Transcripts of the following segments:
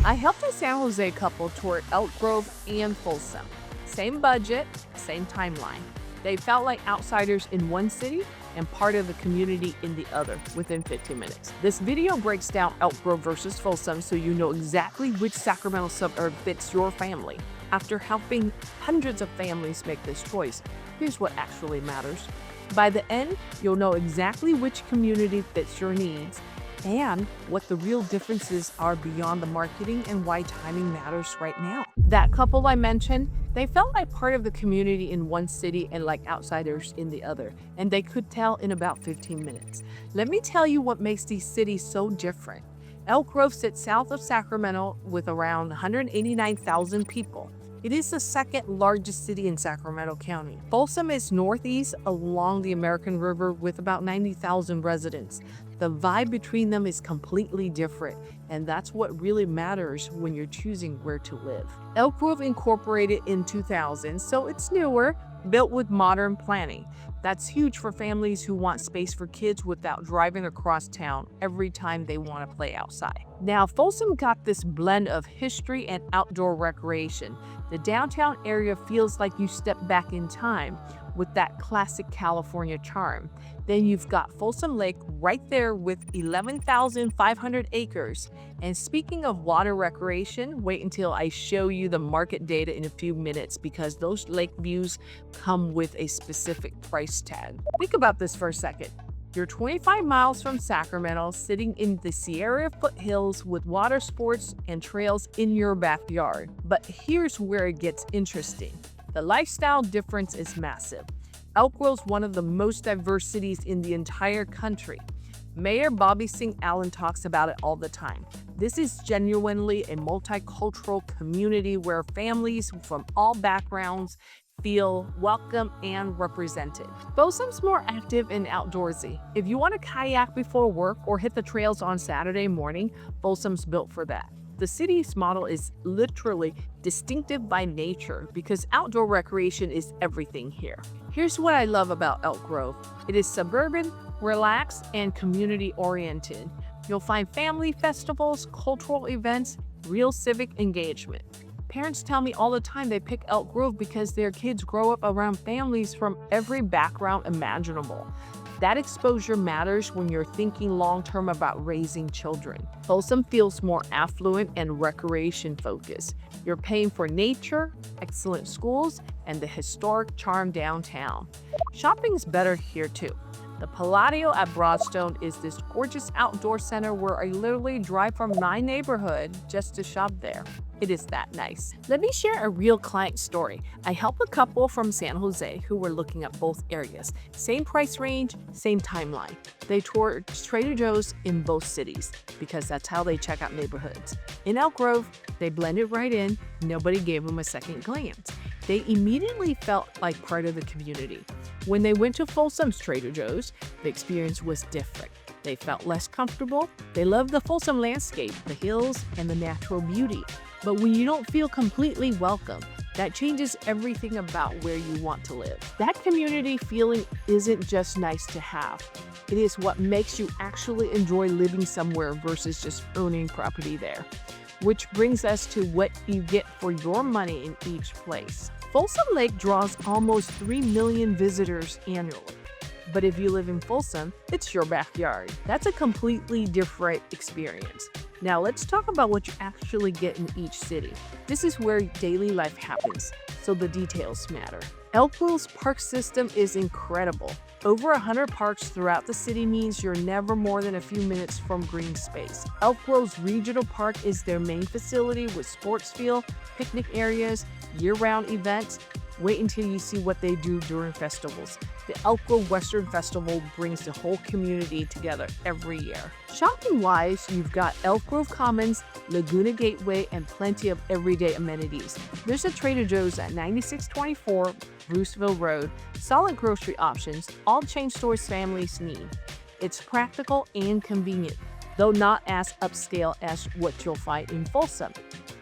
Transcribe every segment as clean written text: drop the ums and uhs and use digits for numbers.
I helped a San Jose couple tour Elk Grove and Folsom. Same budget, same timeline. They felt like outsiders in one city and part of the community in the other within 15 minutes. This video breaks down Elk Grove versus Folsom so you know exactly which Sacramento suburb fits your family. After helping hundreds of families make this choice, here's what actually matters. By the end, you'll know exactly which community fits your needs and what the real differences are beyond the marketing and why timing matters right now. That couple I mentioned, they felt like part of the community in one city and like outsiders in the other, and they could tell in about 15 minutes. Let me tell you what makes these cities so different. Elk Grove sits south of Sacramento with around 189,000 people. It is the second largest city in Sacramento County. Folsom is northeast along the American River with about 90,000 residents. The vibe between them is completely different, and that's what really matters when you're choosing where to live. Elk Grove incorporated in 2000, so it's newer, built with modern planning. That's huge for families who want space for kids without driving across town every time they want to play outside. Now, Folsom got this blend of history and outdoor recreation. The downtown area feels like you step back in time with that classic California charm. Then you've got Folsom Lake right there with 11,500 acres. And speaking of water recreation, wait until I show you the market data in a few minutes because those lake views come with a specific price tag. Think about this for a second. You're 25 miles from Sacramento, sitting in the Sierra foothills with water sports and trails in your backyard. But here's where it gets interesting. The lifestyle difference is massive. Elk Grove is one of the most diverse cities in the entire country. Mayor Bobby Singh Allen talks about it all the time. This is genuinely a multicultural community where families from all backgrounds feel welcome and represented. Folsom's more active and outdoorsy. If you want to kayak before work or hit the trails on Saturday morning, Folsom's built for that. The city's model is literally distinctive by nature because outdoor recreation is everything here. Here's what I love about Elk Grove. It is suburban, relaxed, and community-oriented. You'll find family festivals, cultural events, real civic engagement. Parents tell me all the time they pick Elk Grove because their kids grow up around families from every background imaginable. That exposure matters when you're thinking long-term about raising children. Folsom feels more affluent and recreation-focused. You're paying for nature, excellent schools, and the historic charm downtown. Shopping's better here too. The Palladio at Broadstone is this gorgeous outdoor center where I literally drive from my neighborhood just to shop there. It is that nice. Let me share a real client story. I helped a couple from San Jose who were looking at both areas. Same price range, same timeline. They toured Trader Joe's in both cities because that's how they check out neighborhoods. In Elk Grove, they blended right in. Nobody gave them a second glance. They immediately felt like part of the community. When they went to Folsom's Trader Joe's, the experience was different. They felt less comfortable. They loved the Folsom landscape, the hills, and the natural beauty. But when you don't feel completely welcome, that changes everything about where you want to live. That community feeling isn't just nice to have. It is what makes you actually enjoy living somewhere versus just owning property there. Which brings us to what you get for your money in each place. Folsom Lake draws almost 3 million visitors annually. But if you live in Folsom, it's your backyard. That's a completely different experience. Now let's talk about what you actually get in each city. This is where daily life happens, so the details matter. Elk Grove's park system is incredible. Over 100 parks throughout the city means you're never more than a few minutes from green space. Elk Grove's regional park is their main facility with sports field, picnic areas, year-round events. Wait until you see what they do during festivals. The Elk Grove Western Festival brings the whole community together every year. Shopping-wise, you've got Elk Grove Commons, Laguna Gateway, and plenty of everyday amenities. There's a Trader Joe's at 9624 Bruceville Road, solid grocery options, all chain stores families need. It's practical and convenient, though not as upscale as what you'll find in Folsom.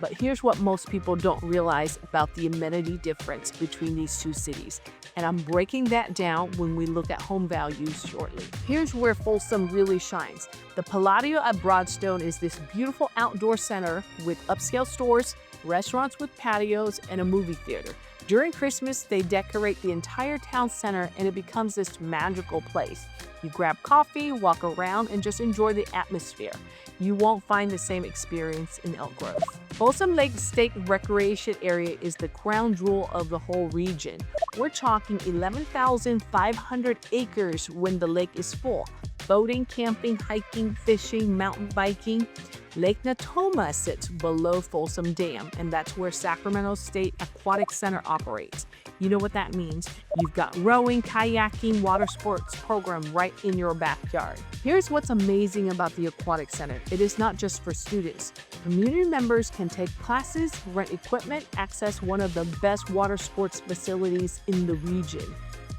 But here's what most people don't realize about the amenity difference between these two cities. And I'm breaking that down when we look at home values shortly. Here's where Folsom really shines. The Palladio at Broadstone is this beautiful outdoor center with upscale stores, restaurants with patios, and a movie theater. During Christmas, they decorate the entire town center and it becomes this magical place. You grab coffee, walk around, and just enjoy the atmosphere. You won't find the same experience in Elk Grove. Folsom Lake State Recreation Area is the crown jewel of the whole region. We're talking 11,500 acres when the lake is full. Boating, camping, hiking, fishing, mountain biking. Lake Natoma sits below Folsom Dam, and that's where Sacramento State Aquatic Center operates. You know what that means. You've got rowing, kayaking, water sports program right in your backyard. Here's what's amazing about the Aquatic Center. It is not just for students. Community members can take classes, rent equipment, access one of the best water sports facilities in the region.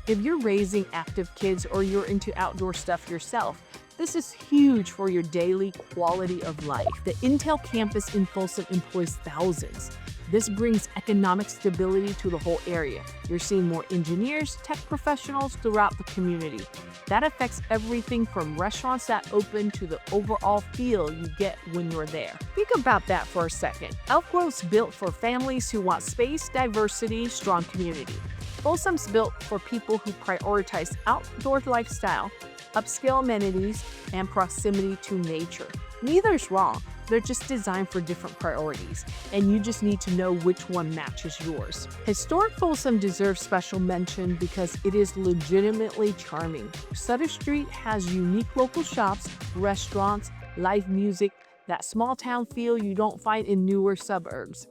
If you're raising active kids or you're into outdoor stuff yourself, this is huge for your daily quality of life. The Intel campus in Folsom employs thousands. This brings economic stability to the whole area. You're seeing more engineers, tech professionals throughout the community. That affects everything from restaurants that open to the overall feel you get when you're there. Think about that for a second. Elk Grove's built for families who want space, diversity, strong community. Folsom's built for people who prioritize outdoor lifestyle, upscale amenities, and proximity to nature. Neither is wrong. They're just designed for different priorities, and you just need to know which one matches yours. Historic Folsom deserves special mention because it is legitimately charming. Sutter Street has unique local shops, restaurants, live music, that small town feel you don't find in newer suburbs.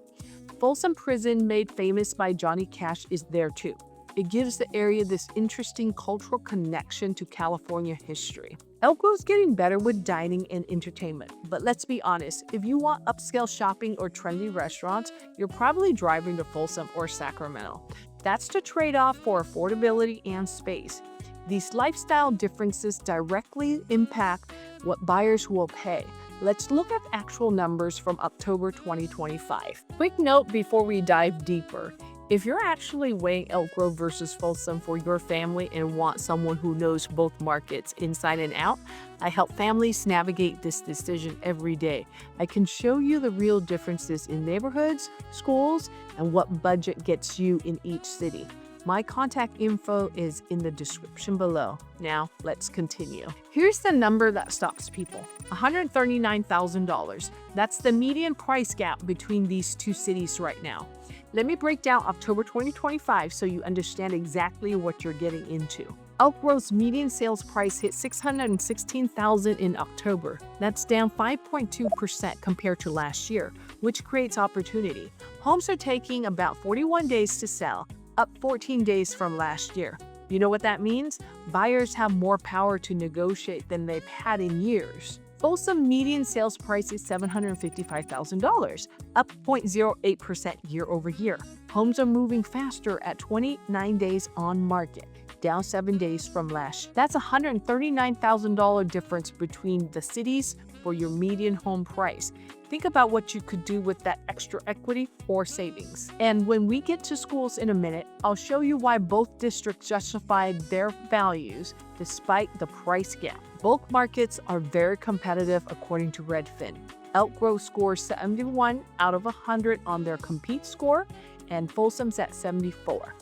Folsom Prison, made famous by Johnny Cash, is there too. It gives the area this interesting cultural connection to California history. Elk Grove's getting better with dining and entertainment, but let's be honest, if you want upscale shopping or trendy restaurants, you're probably driving to Folsom or Sacramento. That's the trade-off for affordability and space. These lifestyle differences directly impact what buyers will pay. Let's look at actual numbers from October 2025. Quick note before we dive deeper. If you're actually weighing Elk Grove versus Folsom for your family and want someone who knows both markets inside and out, I help families navigate this decision every day. I can show you the real differences in neighborhoods, schools, and what budget gets you in each city. My contact info is in the description below. Now, let's continue. Here's the number that stops people. $139,000. That's the median price gap between these two cities right now. Let me break down October 2025 so you understand exactly what you're getting into. Elk Grove's median sales price hit $616,000 in October. That's down 5.2% compared to last year, which creates opportunity. Homes are taking about 41 days to sell, up 14 days from last year. You know what that means? Buyers have more power to negotiate than they've had in years. Folsom median sales price is $755,000, up 0.08% year over year. Homes are moving faster at 29 days on market, down 7 days from last year. That's a $139,000 difference between the cities for your median home price. Think about what you could do with that extra equity or savings. And when we get to schools in a minute, I'll show you why both districts justify their values despite the price gap. Both markets are very competitive according to Redfin. Elk Grove scores 71 out of 100 on their compete score, and Folsom's at 74.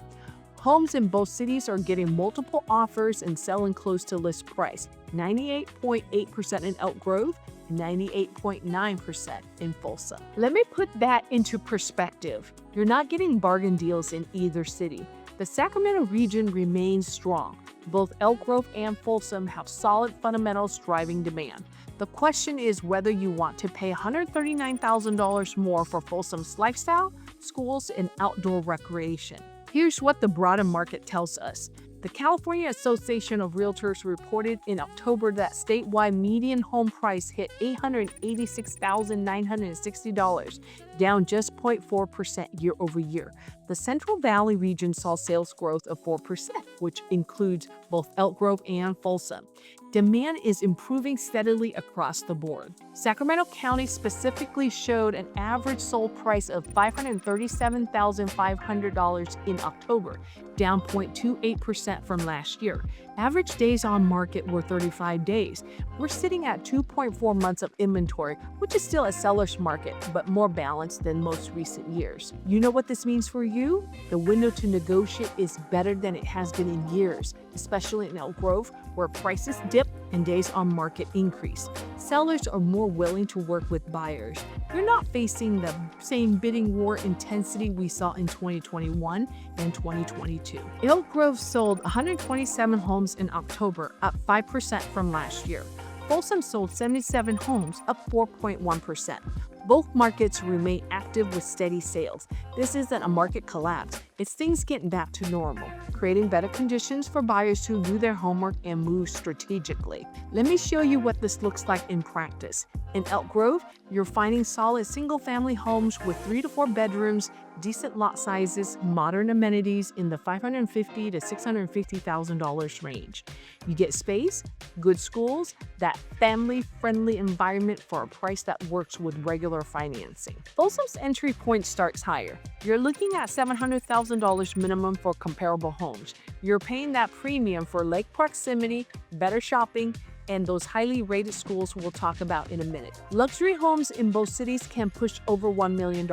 Homes in both cities are getting multiple offers and selling close to list price, 98.8% in Elk Grove, 98.9% in Folsom. Let me put that into perspective. You're not getting bargain deals in either city. The Sacramento region remains strong. Both Elk Grove and Folsom have solid fundamentals driving demand. The question is whether you want to pay $139,000 more for Folsom's lifestyle, schools, and outdoor recreation. Here's what the broader market tells us. The California Association of Realtors reported in October that statewide median home price hit $886,960, down just 0.4% year over year. The Central Valley region saw sales growth of 4%, which includes both Elk Grove and Folsom. Demand is improving steadily across the board. Sacramento County specifically showed an average sold price of $537,500 in October, down 0.28% from last year. Average days on market were 35 days. We're sitting at 2.4 months of inventory, which is still a seller's market, but more balanced than most recent years. You know what this means for you? The window to negotiate is better than it has been in years, especially in Elk Grove, where prices dip and days on market increase. Sellers are more willing to work with buyers. You're not facing the same bidding war intensity we saw in 2021 and 2022. Elk Grove sold 127 homes in October, up 5% from last year. Folsom sold 77 homes, up 4.1%. Both markets remain active with steady sales. This isn't a market collapse. It's things getting back to normal, creating better conditions for buyers who do their homework and move strategically. Let me show you what this looks like in practice. In Elk Grove, you're finding solid single-family homes with 3 to 4 bedrooms, decent lot sizes, modern amenities in the $550,000 to $650,000 range. You get space, good schools, that family-friendly environment for a price that works with regular financing. Folsom's entry point starts higher. You're looking at $700,000 minimum for comparable homes. You're paying that premium for lake proximity, better shopping, and those highly rated schools we'll talk about in a minute. Luxury homes in both cities can push over $1 million,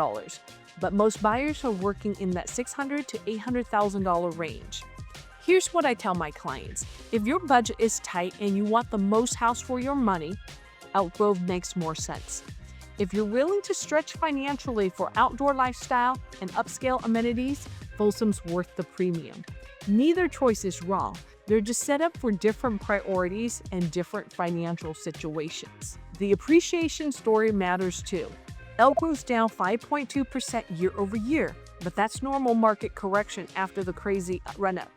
but most buyers are working in that $600,000 to $800,000 range. Here's what I tell my clients. If your budget is tight and you want the most house for your money, Elk Grove makes more sense. If you're willing to stretch financially for outdoor lifestyle and upscale amenities, Folsom's worth the premium. Neither choice is wrong. They're just set up for different priorities and different financial situations. The appreciation story matters too. Elk Grove's down 5.2% year over year, but that's normal market correction after the crazy run-up.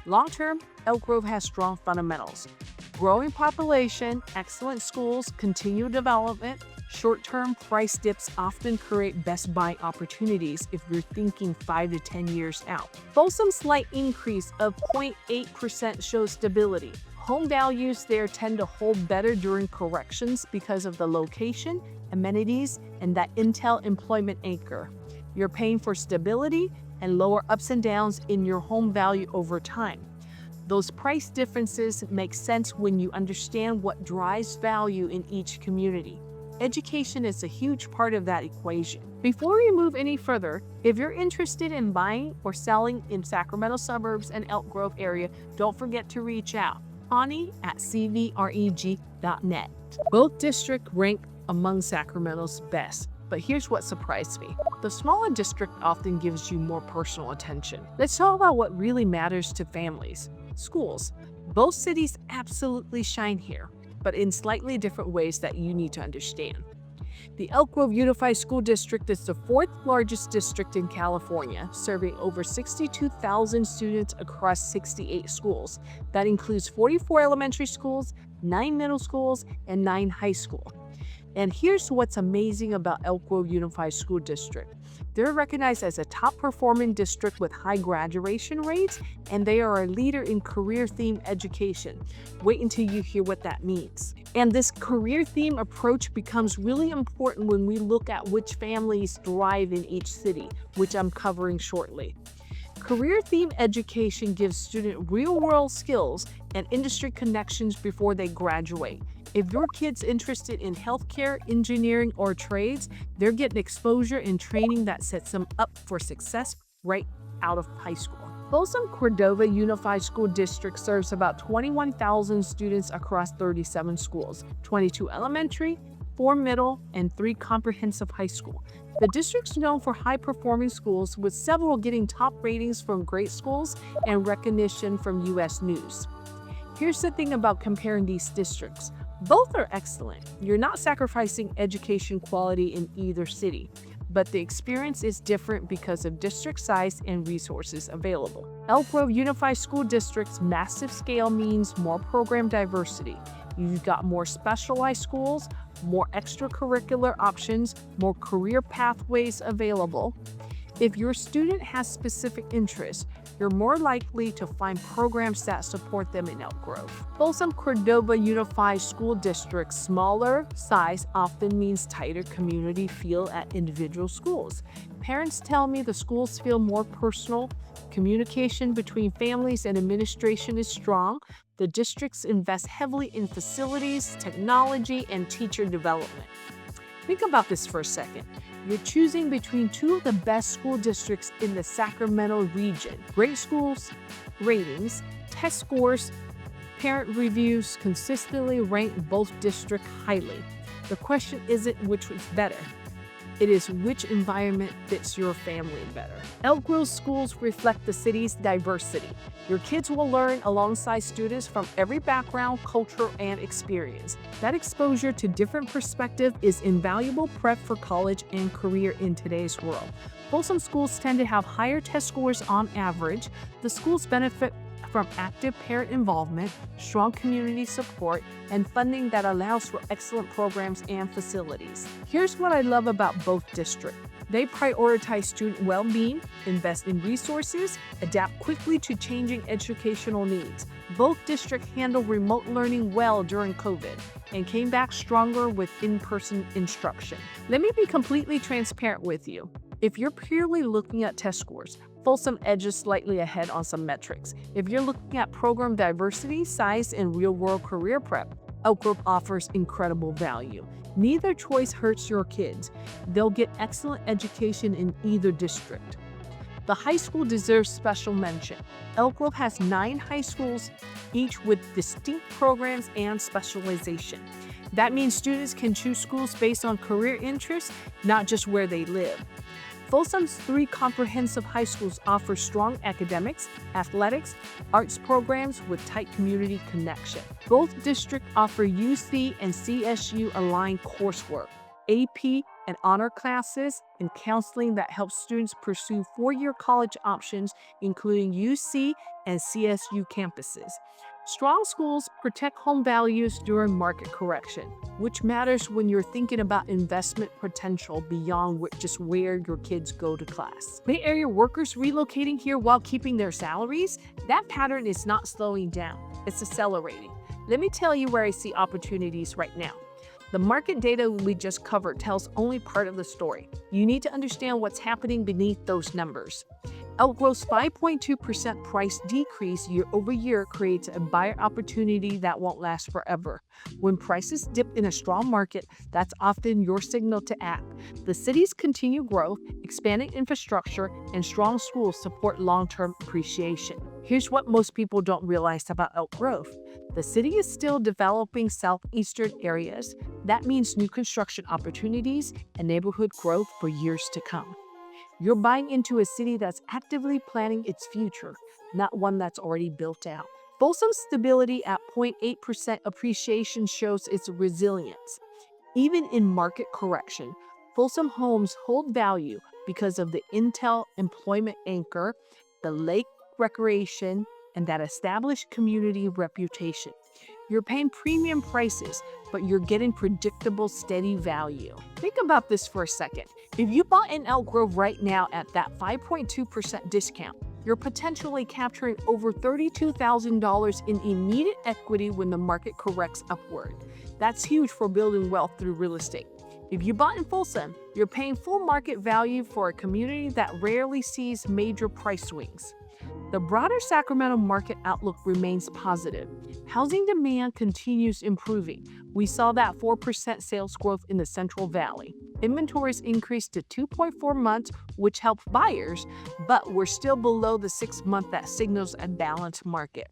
Long-term, Elk Grove has strong fundamentals. Growing population, excellent schools, continued development. Short-term price dips often create best buy opportunities if you're thinking 5 to 10 years out. Folsom's slight increase of 0.8% shows stability. Home values there tend to hold better during corrections because of the location, amenities, and that Intel employment anchor. You're paying for stability and lower ups and downs in your home value over time. Those price differences make sense when you understand what drives value in each community. Education is a huge part of that equation. Before we move any further, if you're interested in buying or selling in Sacramento suburbs and Elk Grove area, don't forget to reach out. Connie at cvreg.net. Both districts rank among Sacramento's best. But here's what surprised me. The smaller district often gives you more personal attention. Let's talk about what really matters to families. Schools. Both cities absolutely shine here, but in slightly different ways that you need to understand. The Elk Grove Unified School District is the 4th largest district in California, serving over 62,000 students across 68 schools. That includes 44 elementary schools, 9 middle schools, and 9 high schools. And here's what's amazing about Elk Grove Unified School District. They're recognized as a top-performing district with high graduation rates, and they are a leader in career-themed education. Wait until you hear what that means. And this career-theme approach becomes really important when we look at which families thrive in each city, which I'm covering shortly. Career-themed education gives students real-world skills and industry connections before they graduate. If your kid's interested in healthcare, engineering, or trades, they're getting exposure and training that sets them up for success right out of high school. Folsom Cordova Unified School District serves about 21,000 students across 37 schools, 22 elementary, 4 middle, and 3 comprehensive high school. The district's known for high-performing schools, with several getting top ratings from great schools and recognition from U.S. News. Here's the thing about comparing these districts. Both are excellent. You're not sacrificing education quality in either city. but the experience is different because of district size and resources available. Elk Grove Unified School District's massive scale means more program diversity. You've got more specialized schools, more extracurricular options, more career pathways available. If your student has specific interests, you're more likely to find programs that support them in Elk Grove. Folsom Cordova Unified School District's smaller size often means tighter community feel at individual schools. Parents tell me the schools feel more personal, communication between families and administration is strong. The districts invest heavily in facilities, technology, and teacher development. Think about this for a second. You're choosing between two of the best school districts in the Sacramento region. Great schools, ratings, test scores, parent reviews consistently rank both districts highly. The question isn't which is better. It is which environment fits your family better. Elk Grove schools reflect the city's diversity. Your kids will learn alongside students from every background, culture, and experience. That exposure to different perspectives is invaluable prep for college and career in today's world. Folsom schools tend to have higher test scores on average. The schools benefit from active parent involvement, strong community support, and funding that allows for excellent programs and facilities. Here's what I love about both districts. They prioritize student well-being, invest in resources, adapt quickly to changing educational needs. Both districts handled remote learning well during COVID and came back stronger with in-person instruction. Let me be completely transparent with you. If you're purely looking at test scores, Folsom edges slightly ahead on some metrics. If you're looking at program diversity, size, and real-world career prep, Elk Grove offers incredible value. Neither choice hurts your kids. They'll get excellent education in either district. The high school deserves special mention. Elk Grove has 9 high schools, each with distinct programs and specialization. That means students can choose schools based on career interests, not just where they live. Folsom's 3 comprehensive high schools offer strong academics, athletics, arts programs with tight community connection. Both districts offer UC and CSU aligned coursework, AP and honor classes, and counseling that helps students pursue 4-year college options, including UC and CSU campuses. Strong schools protect home values during market correction, which matters when you're thinking about investment potential beyond just where your kids go to class. Bay Area workers relocating here while keeping their salaries? That pattern is not slowing down, it's accelerating. Let me tell you where I see opportunities right now. The market data we just covered tells only part of the story. You need to understand what's happening beneath those numbers. Elk Grove's 5.2% price decrease year over year creates a buyer opportunity that won't last forever. When prices dip in a strong market, that's often your signal to act. The city's continued growth, expanding infrastructure, and strong schools support long-term appreciation. Here's what most people don't realize about Elk Grove. The city is still developing southeastern areas. That means new construction opportunities and neighborhood growth for years to come. You're buying into a city that's actively planning its future, not one that's already built out. Folsom's stability at 0.8% appreciation shows its resilience. Even in market correction, Folsom homes hold value because of the Intel employment anchor, the lake recreation, and that established community reputation. You're paying premium prices, but you're getting predictable, steady value. Think about this for a second. If you bought in Elk Grove right now at that 5.2% discount, you're potentially capturing over $32,000 in immediate equity when the market corrects upward. That's huge for building wealth through real estate. If you bought in Folsom, you're paying full market value for a community that rarely sees major price swings. The broader Sacramento market outlook remains positive. Housing demand continues improving. We saw that 4% sales growth in the Central Valley. Inventories increased to 2.4 months, which helped buyers, but we're still below the 6-month that signals a balanced market.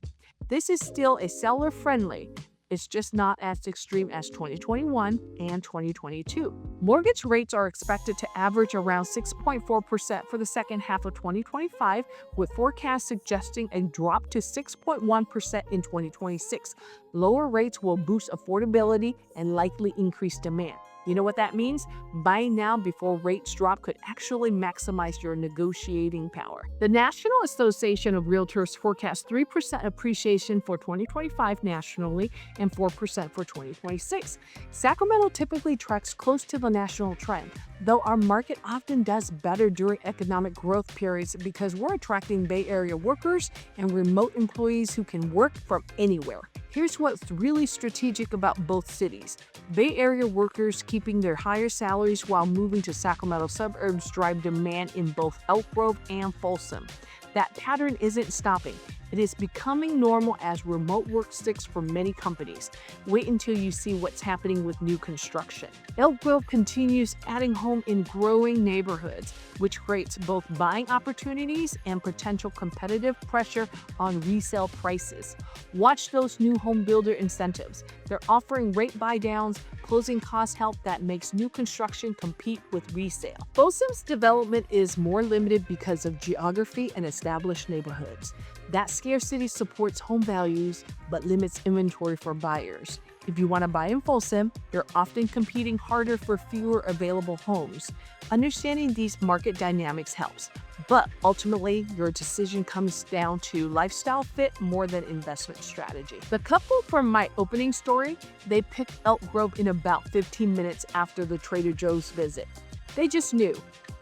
This is still a seller-friendly. It's just not as extreme as 2021 and 2022. Mortgage rates are expected to average around 6.4% for the second half of 2025, with forecasts suggesting a drop to 6.1% in 2026. Lower rates will boost affordability and likely increase demand. You know what that means? Buying now before rates drop could actually maximize your negotiating power. The National Association of Realtors forecasts 3% appreciation for 2025 nationally and 4% for 2026. Sacramento typically tracks close to the national trend, though our market often does better during economic growth periods because we're attracting Bay Area workers and remote employees who can work from anywhere. Here's what's really strategic about both cities. Bay Area workers keeping their higher salaries while moving to Sacramento suburbs drive demand in both Elk Grove and Folsom. That pattern isn't stopping. It is becoming normal as remote work sticks for many companies. Wait until you see what's happening with new construction. Elk Grove continues adding home in growing neighborhoods, which creates both buying opportunities and potential competitive pressure on resale prices. Watch those new home builder incentives. They're offering rate buy-downs, closing cost help that makes new construction compete with resale. Folsom's development is more limited because of geography and established neighborhoods. That scarcity supports home values but limits inventory for buyers. If you want to buy in Folsom, you're often competing harder for fewer available homes. Understanding these market dynamics helps, but ultimately, your decision comes down to lifestyle fit more than investment strategy. The couple from my opening story, they picked Elk Grove in about 15 minutes after the Trader Joe's visit. They just knew.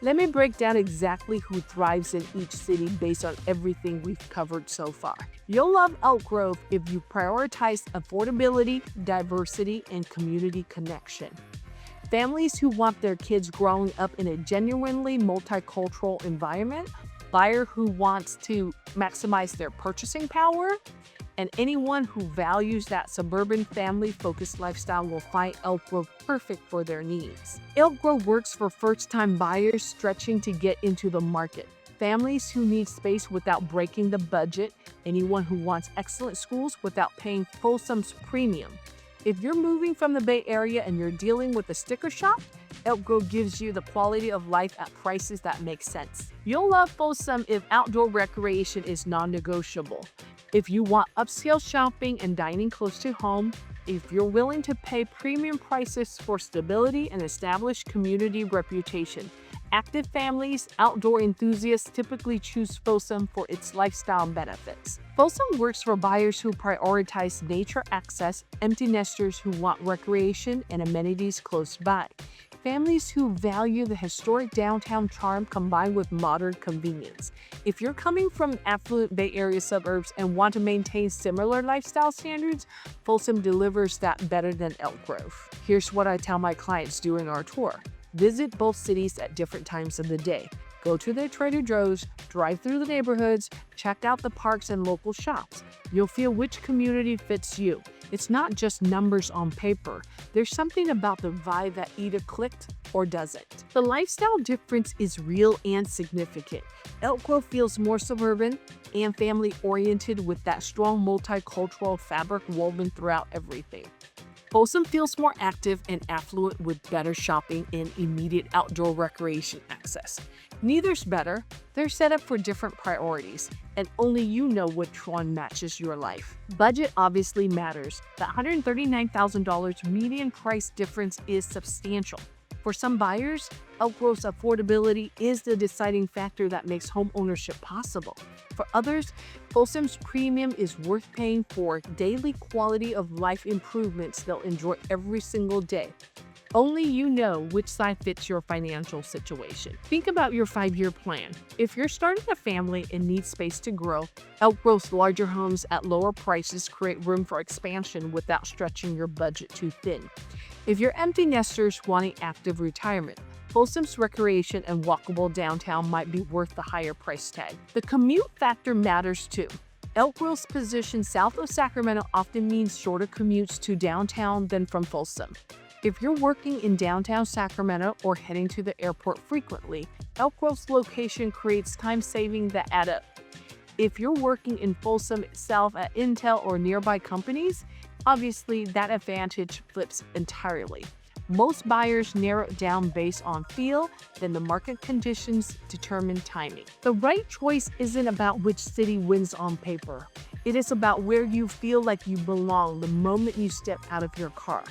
Let me break down exactly who thrives in each city based on everything we've covered so far. You'll love Elk Grove if you prioritize affordability, diversity, and community connection. Families who want their kids growing up in a genuinely multicultural environment, buyer who wants to maximize their purchasing power, and anyone who values that suburban family-focused lifestyle will find Elk Grove perfect for their needs. Elk Grove works for first-time buyers stretching to get into the market, families who need space without breaking the budget, anyone who wants excellent schools without paying Folsom's premium. If you're moving from the Bay Area and you're dealing with a sticker shock, Elk Grove gives you the quality of life at prices that make sense. You'll love Folsom if outdoor recreation is non-negotiable. If you want upscale shopping and dining close to home, if you're willing to pay premium prices for stability and established community reputation. Active families, outdoor enthusiasts typically choose Folsom for its lifestyle benefits. Folsom works for buyers who prioritize nature access, empty nesters who want recreation and amenities close by. Families who value the historic downtown charm combined with modern convenience. If you're coming from affluent Bay Area suburbs and want to maintain similar lifestyle standards, Folsom delivers that better than Elk Grove. Here's what I tell my clients during our tour. Visit both cities at different times of the day. Go to their Trader Joe's, drive through the neighborhoods, check out the parks and local shops. You'll feel which community fits you. It's not just numbers on paper. There's something about the vibe that either clicked or doesn't. The lifestyle difference is real and significant. Elk Grove feels more suburban and family-oriented with that strong multicultural fabric woven throughout everything. Folsom feels more active and affluent with better shopping and immediate outdoor recreation access. Neither's better. They're set up for different priorities, and only you know which one matches your life. Budget obviously matters. The $139,000 median price difference is substantial. For some buyers, Elk Grove's affordability is the deciding factor that makes home ownership possible. For others, Folsom's premium is worth paying for daily quality of life improvements they'll enjoy every single day. Only you know which side fits your financial situation. Think about your 5-year plan. If you're starting a family and need space to grow, Elk Grove's larger homes at lower prices create room for expansion without stretching your budget too thin. If you're empty nesters wanting active retirement, Folsom's recreation and walkable downtown might be worth the higher price tag. The commute factor matters too. Elk Grove's position south of Sacramento often means shorter commutes to downtown than from Folsom. If you're working in downtown Sacramento or heading to the airport frequently, Elk Grove's location creates time savings that add up. If you're working in Folsom itself at Intel or nearby companies, obviously that advantage flips entirely. Most buyers narrow it down based on feel, then the market conditions determine timing. The right choice isn't about which city wins on paper. It is about where you feel like you belong the moment you step out of your car.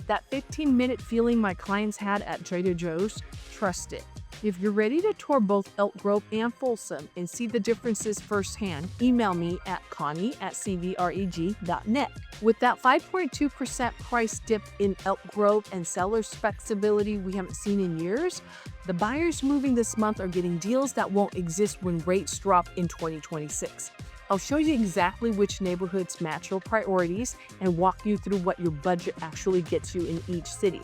That 15-minute feeling my clients had at Trader Joe's, trust it. If you're ready to tour both Elk Grove and Folsom and see the differences firsthand, email me at connie@cvreg.net. With that 5.2% price dip in Elk Grove and seller's flexibility we haven't seen in years, the buyers moving this month are getting deals that won't exist when rates drop in 2026. I'll show you exactly which neighborhoods match your priorities and walk you through what your budget actually gets you in each city.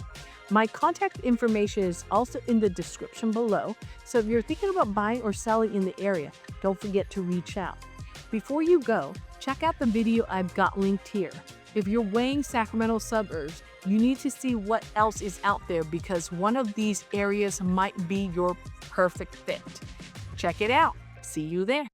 My contact information is also in the description below, so if you're thinking about buying or selling in the area, don't forget to reach out. Before you go, check out the video I've got linked here. If you're weighing Sacramento suburbs, you need to see what else is out there because one of these areas might be your perfect fit. Check it out. See you there.